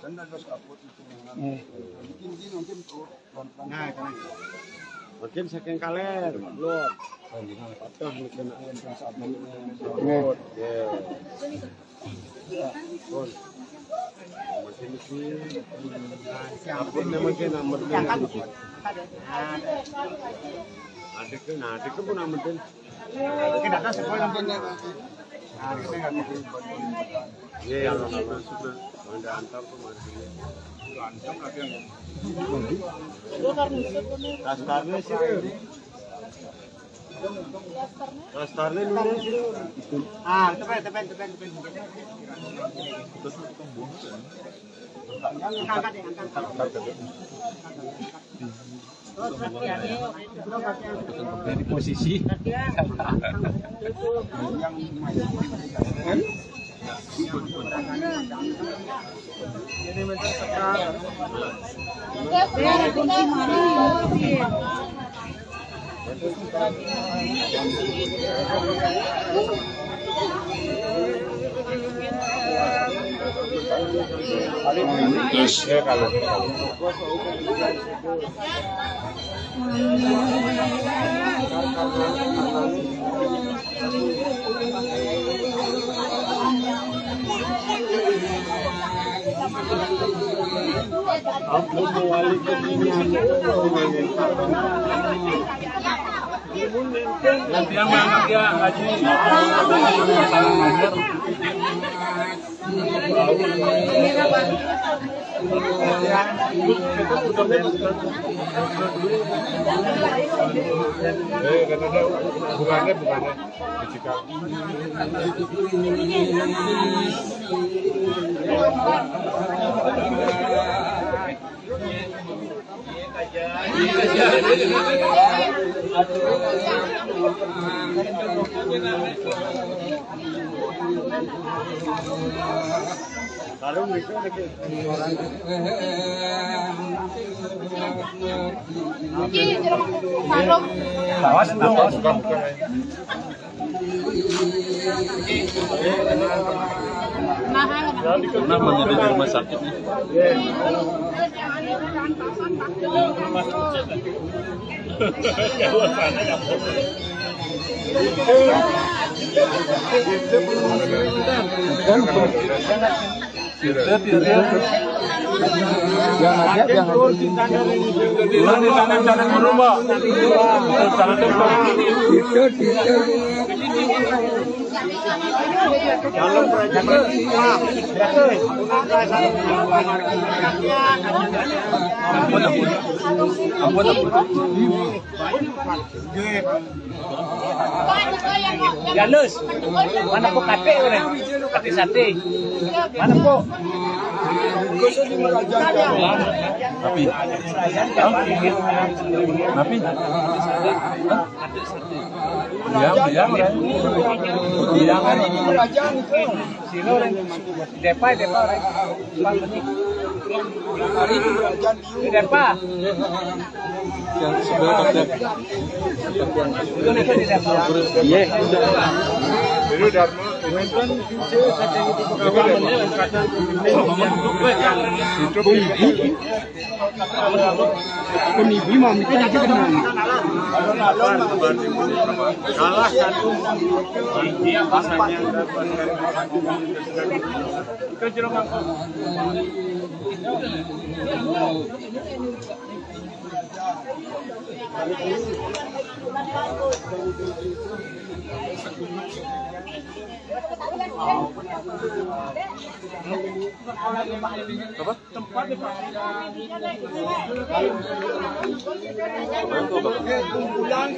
Nah, mungkin saking kaler, belum. Atau mungkin ngot, mungkin nomornya. Adik pun ametin. Kita ada semua nomornya. Iya, yang masuk Anda antar kemarin. Antar ada yang. Kastarnya sih. Kastarnya dulu sih. Tepen. Terus kembung. Dari posisi. Ini mencari sekarang. Nanti yang anak dia haji bukannya Kenapa jadi di rumah sakit nih? Jalus, mana po kate ulit? Kate sate. Mana po? Tapi. Sino rin? Depa. Depa. Yang sebelah kakek. Itu di Depa. Iya. Ini Dharma, ini kan saking itu pegawainya kata penibi mau minta aja kenal. Kalah satu dia pasangnya ke jeruk mangkok. Apa? Tempatnya Pak. Bulan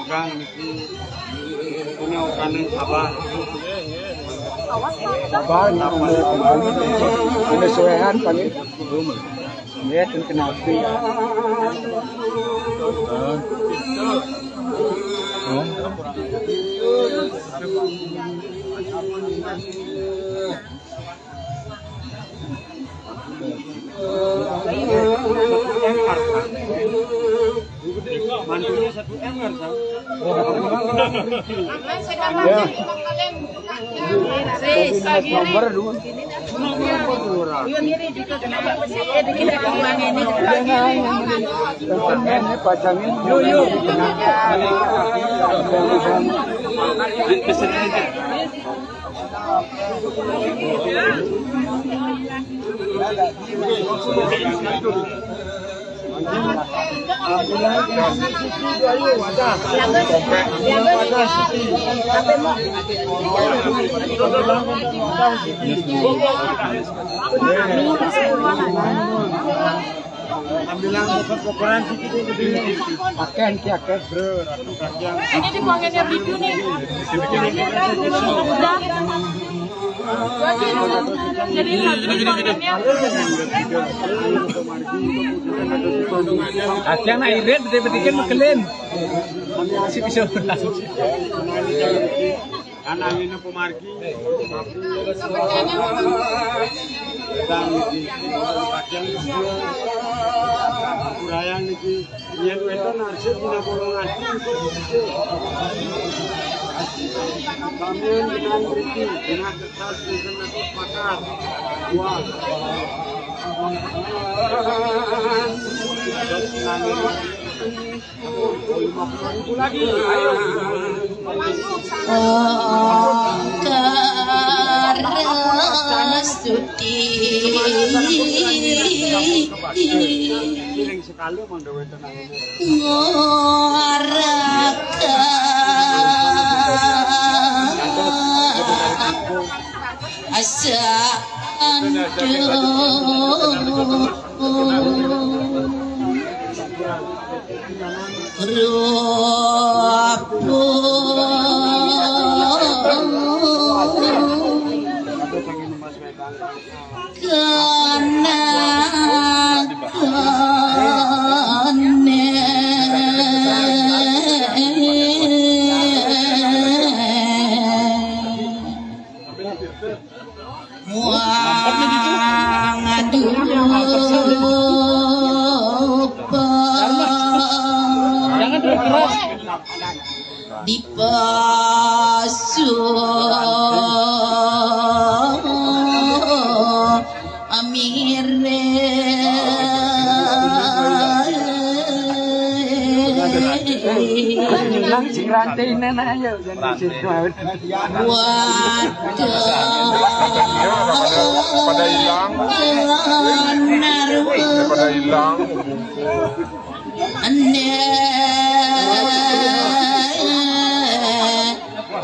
Bang niki punya ukane apa? Sabar penyesuaian kami belum. Ya kenal sih. Mantunya 1 M kan? Ambilang koperan situ gede. Pakaian kiaket bro, ini dibuanginnya video nih. Jadi akhirnya na irit betul-betul makelin. Si bisa. Anak ini pemargi. Dan di bagian kurayang iki yen weton arsip dina bolongan kami dengan beriki dengan kertas dengan pakat wah lagi ayo sekali di pasuk amire rantai nana ayo jangan pada hilang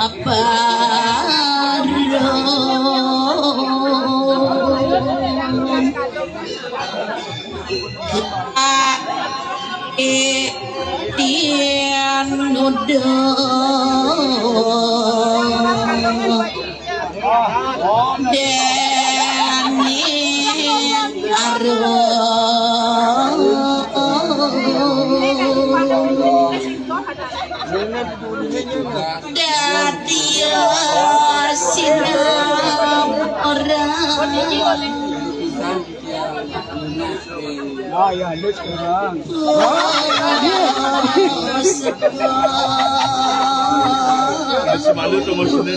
apa ya halus sekarang Masih malu tuh maksudnya.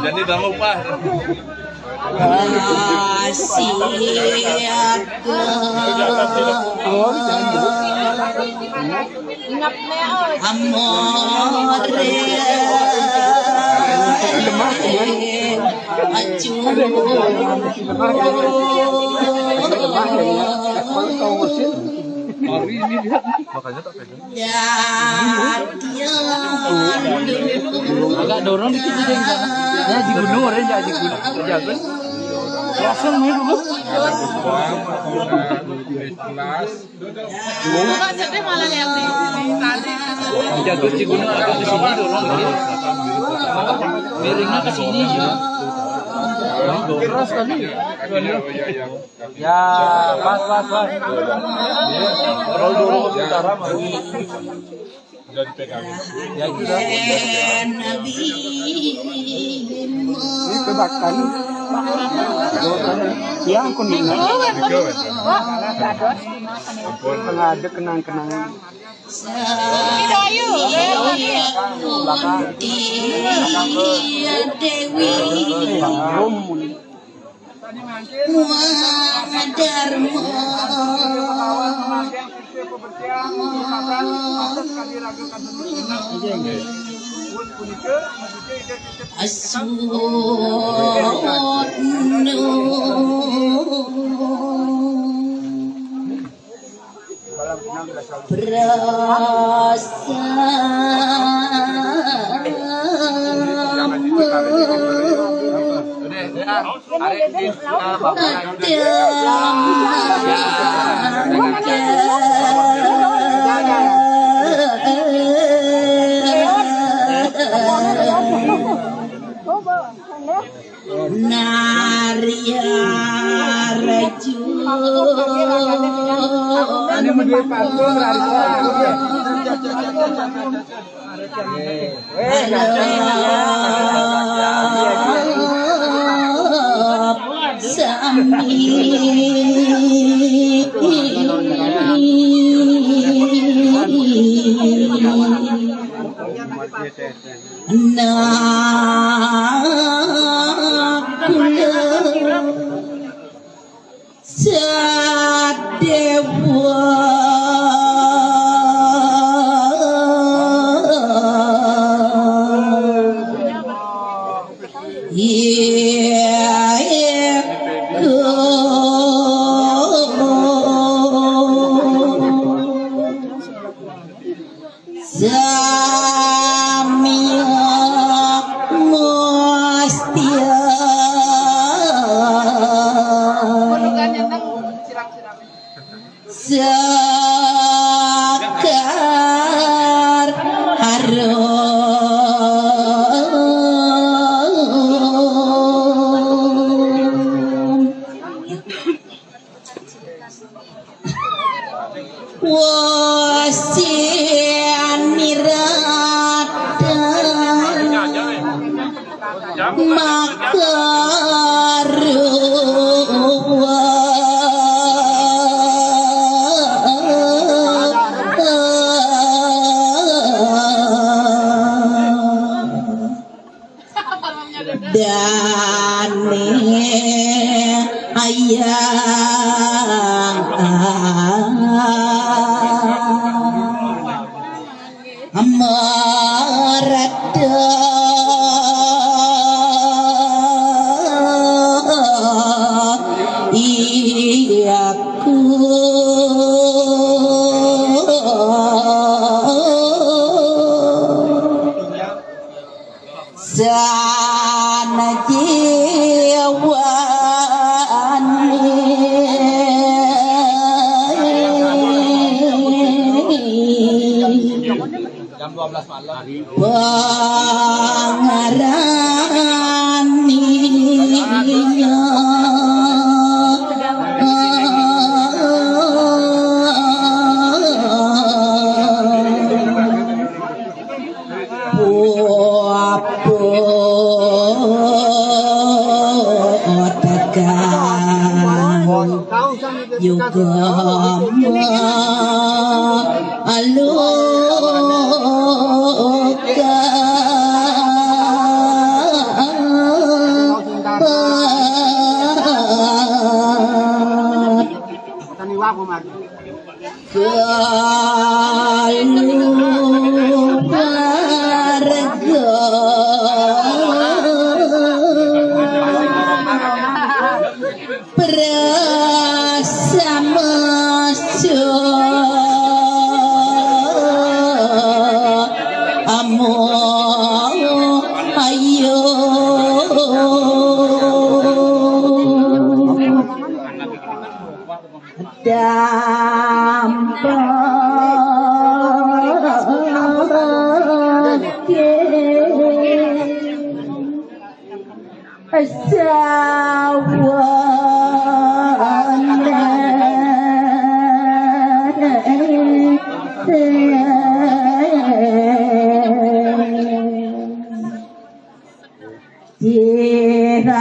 Jadi kamu Pak. Makanya tak pegang. Agak dorong dikit aja enggak. Ya di gunung orang jadi gunung. Jago. Langsung main dulu. Jadi malah lihat di tadi. Jago di gunung agak ke sini dorong gitu. Miringnya ke sini ya. Keras kali. Ya, pas. Dorong ke utara mah. Udah dipegang. Ya itu dah. Ini kebaktan. Siang kuningan. Tengah ada kenang-kenangan.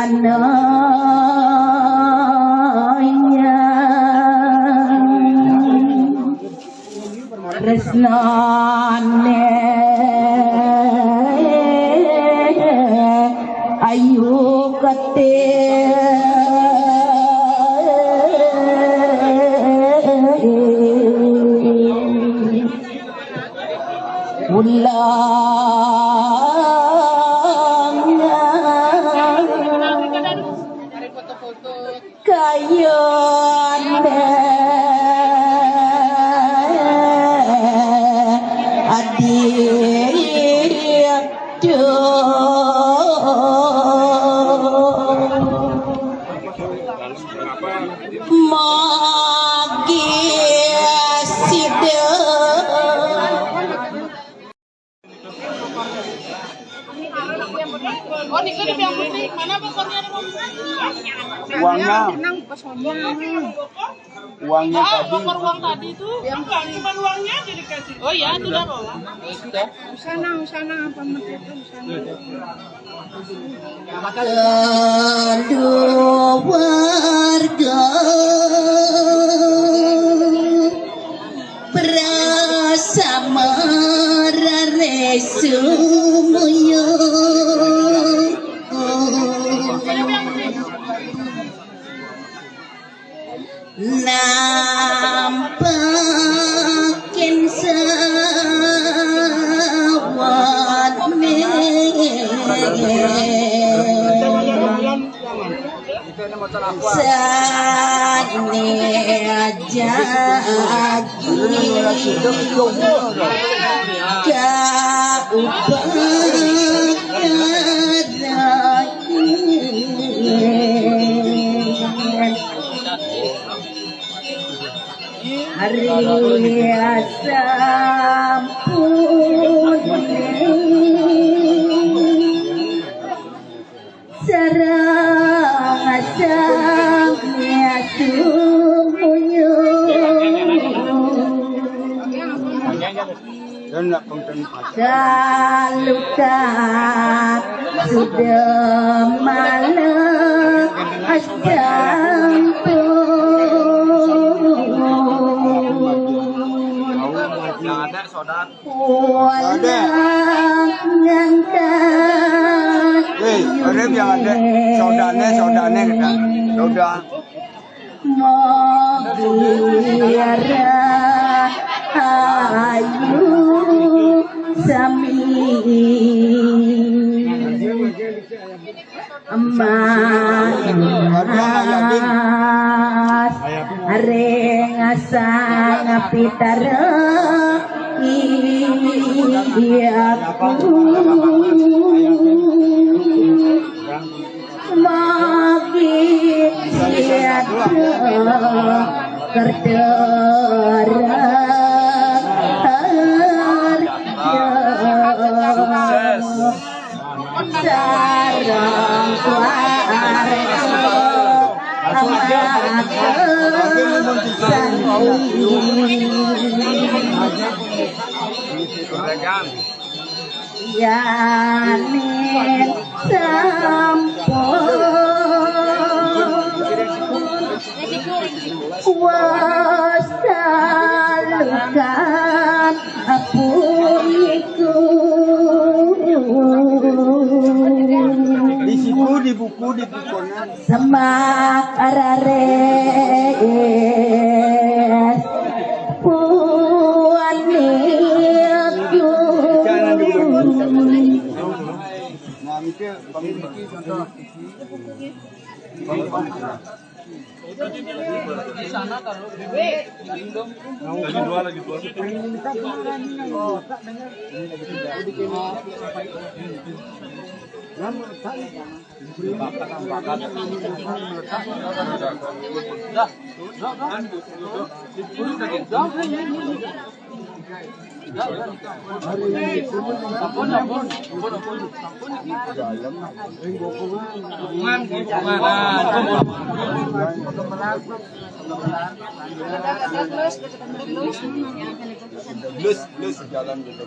Sanaya Resnane ayu kate kayon Oh, ini kan yang putih. Mana bekornya? Uangnya. Uangnya Ah, tadi. bokor uang tadi tuh. Yang cuma uangnya aja dikasih. Oh ya, itu dah bawa. Usana apa itu kedua warga bersama Resumuyo nampakin sawat sani hari sampun sarang asangnya sumuyo Saluka sudah malam Arif yang ada saudane kita. Sauda. Mobiara ayu sami emas areng asang pitara iyaku magi siada kerdera sarang yanin sampun wasalukan apuniku Di buku semak arares puaniku nah mikir pemiliki contoh Di sana taruh dong. Lagi dua. Lus jalan gitu.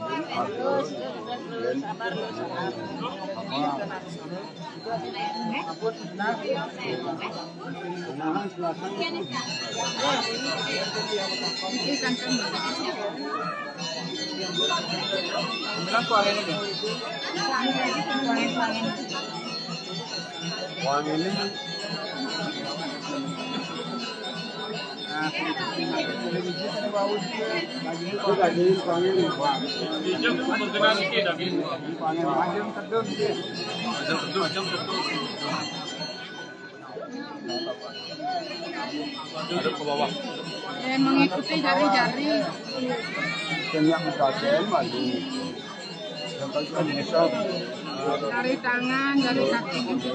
Bilang kuangin ini. Uang ini itu lagi uang ini. Ada ke bawah. Mengikuti jari-jari. Banyak mutaken lagi. Jari tangan, jari kaki gitu.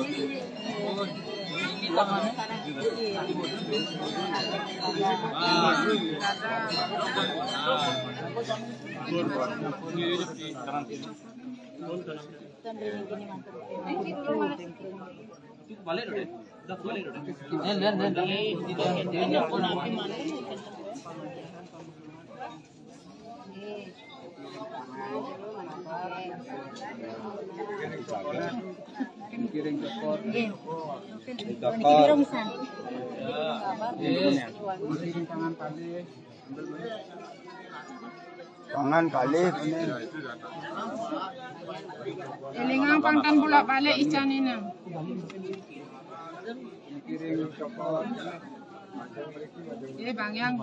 Balik deh. Balik deh. Kiring tekor. Tangan kali. Elingan pangkan bolak-balik ikan ini. Kiring tekor. Bang yang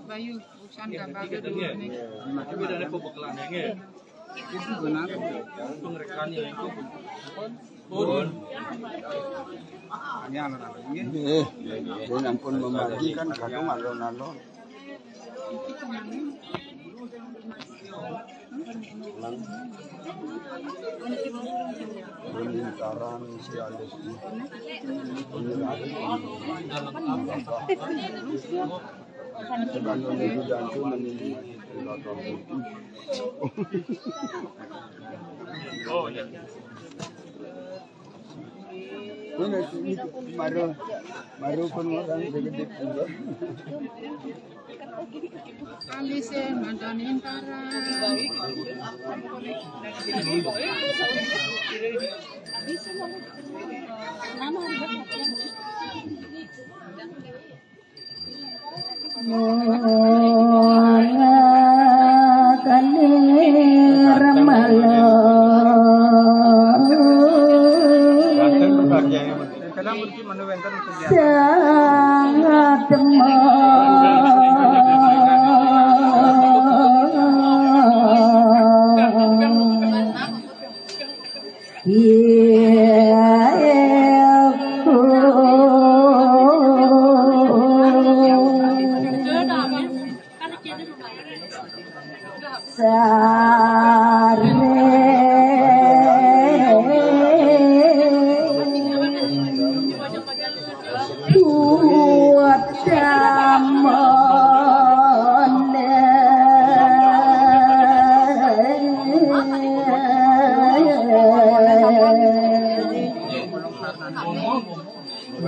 bayu urusan gambar dulu nih. Tapi dari pembekalan ini. Itu benar. Pengrekan yang itu. Hanya anak-anak ini. Dia ampun membagi kan kadang alon-alon. Pemerintahan si Ales ini. Kalau itu jantung menjadi Oh ya. ini baru pengeluaran gede juga. Alisen mandanin parang. Sangat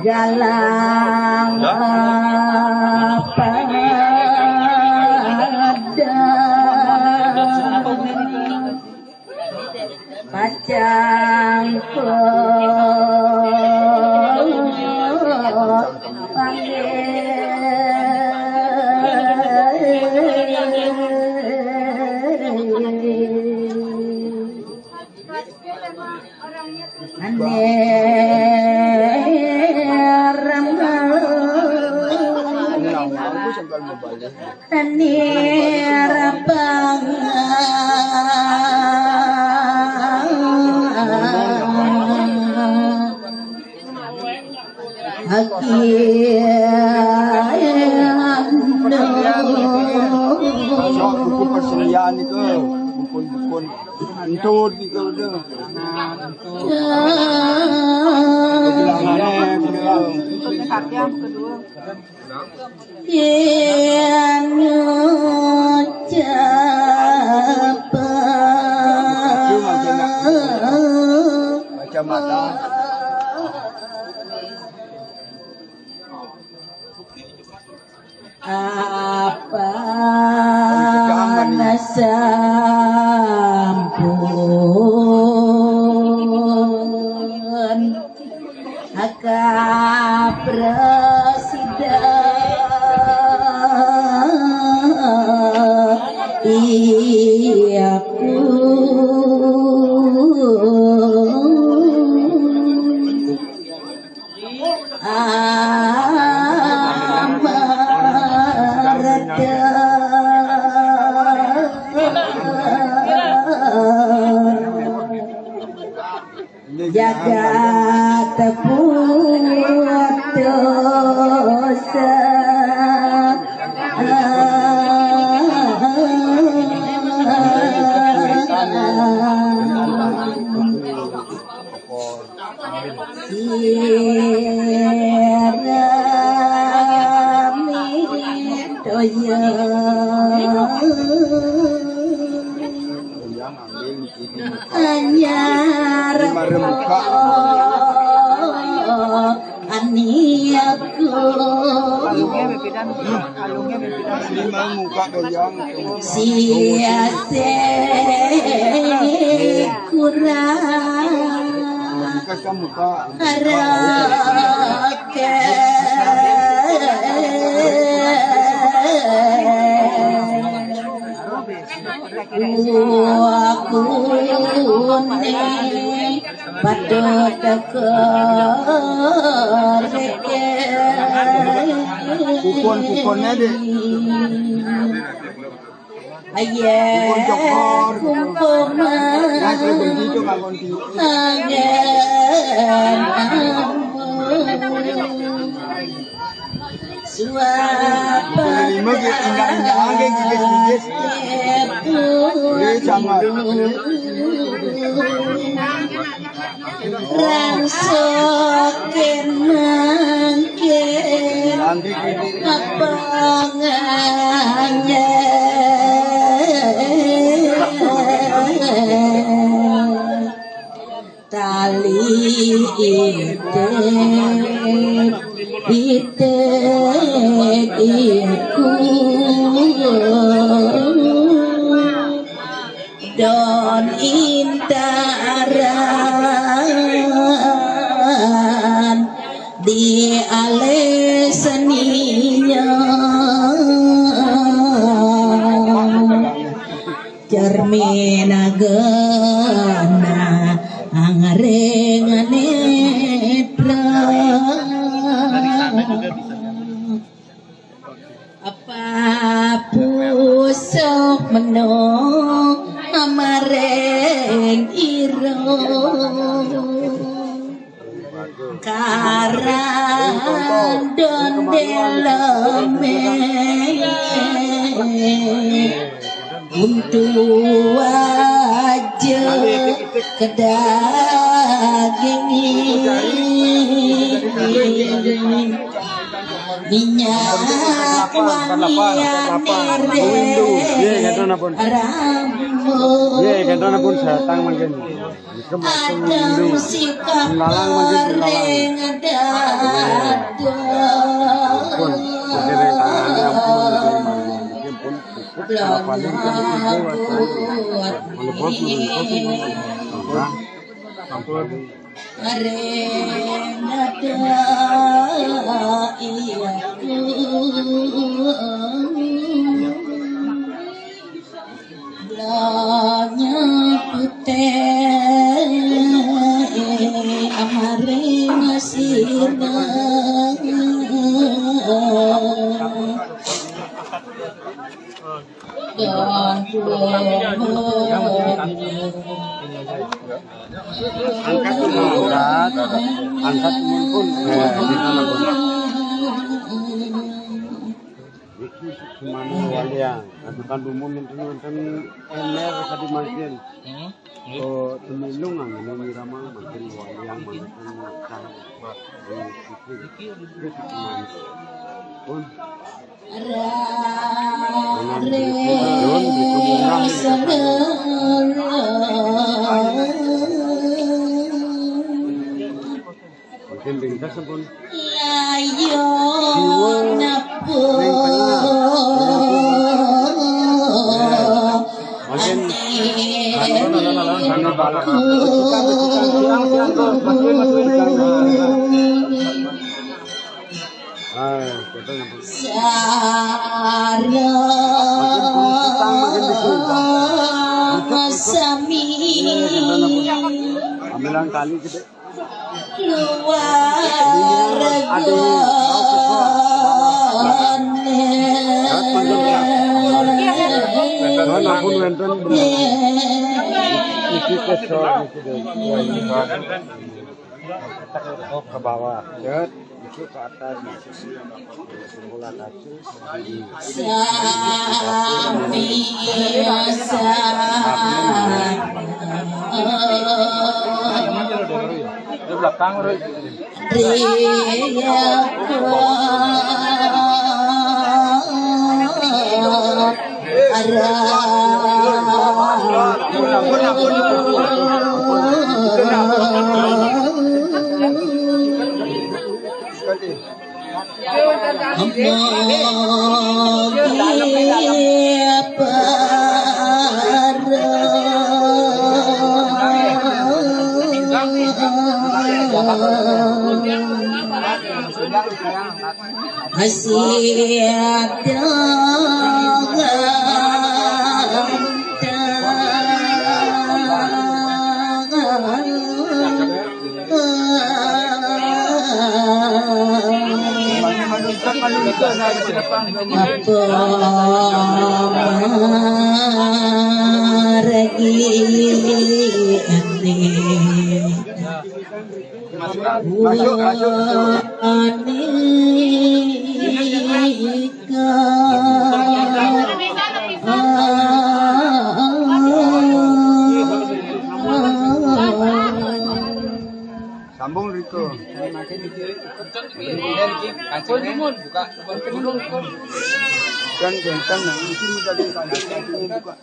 galang pacang buku persediaan itu buku-buku entut itu udah Yang kedua. kacamata apa nasampu jagat putus anyar aniaku sia-sia kurang aku nih patut kupon-kuponnya deh. ayah kumpul Nah, saya begitu Kak Konti. suapa Lima gitu indah-indah aja gigis-gigis. Dia sama. rangsoken mangkin Nanti gini. apa nganya tali iku don intaran di ale seninya cerminagana angrengan netra apa pusok menong amareng iro karan dondeleme untuk aja kedaging minyak wangian rambut ada sikap goreng dada belanya putih amare masina dan Angkat berat, angkat pun Cuma walian, adukan umum itu kan ener tadi makin. Oh, temilung ang ini ramang makin walian makin kan. Pun. Mungkin ringkas pun. layo napu sami ambilan kali gede luar isi kesor gitu oh ke bawah cet itu ke atas bola kaki Di belakang sambung Riko. Kan bentang yang ini tadi buka.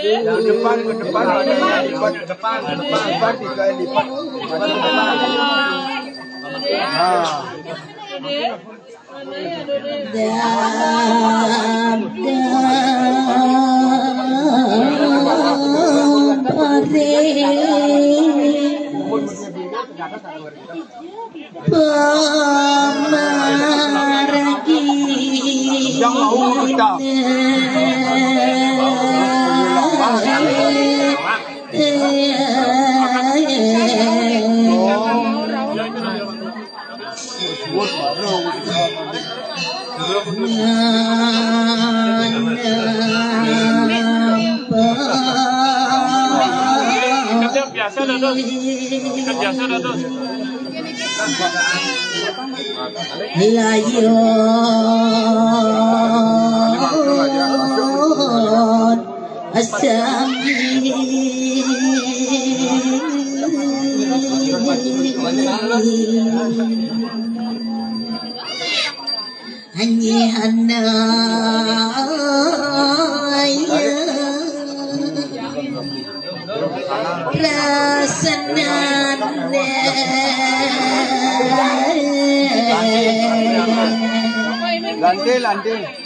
Yang depan ke depan ada yang lipat ke depan tiga lipat. Lantai.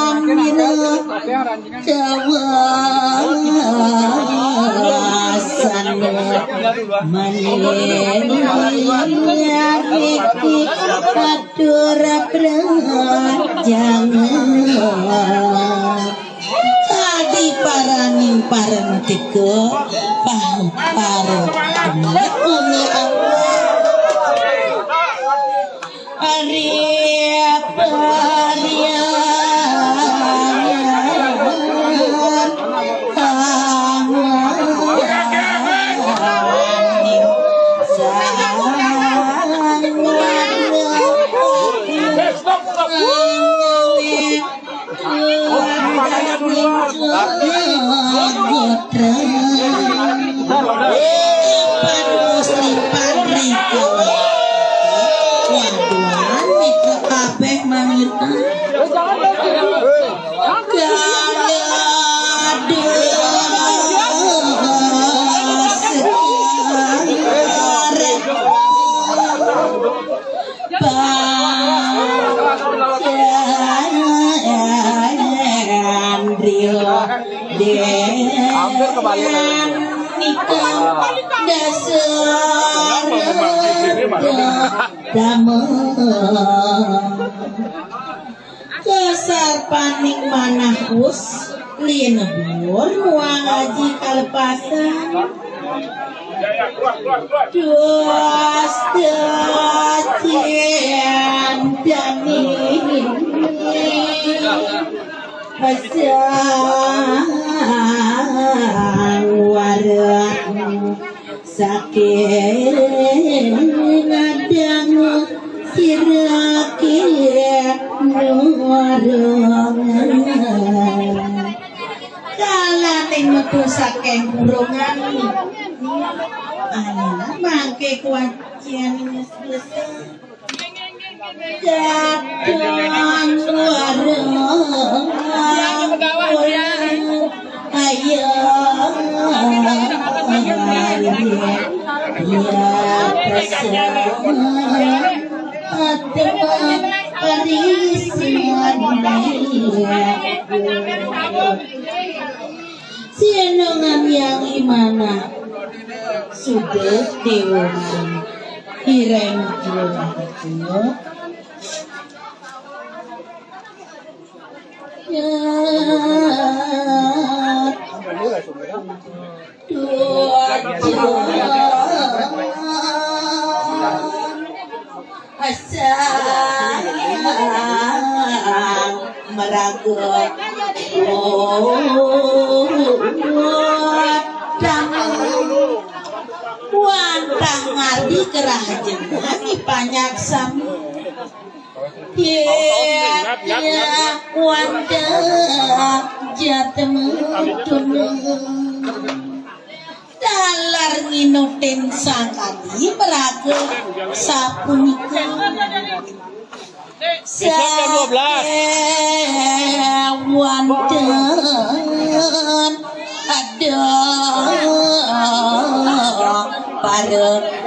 Reki atur jangan kadi paraning paranatiko para umi Arya hampir kembali dasar paning manahus linebur nuang aji kalepasan dos dacian dani pasang warak sakit ngadang sirakit nuarungan kalaning metu saking kurungan ayah mangke kuacian selesai jatuh warung ayo sienongan yang imana sudah dewan hireng jual meragut wantang ngardi kerah jenah banyak sami wanda jatemutun dalar nginutin sangkali meragut sapunika wanten ada para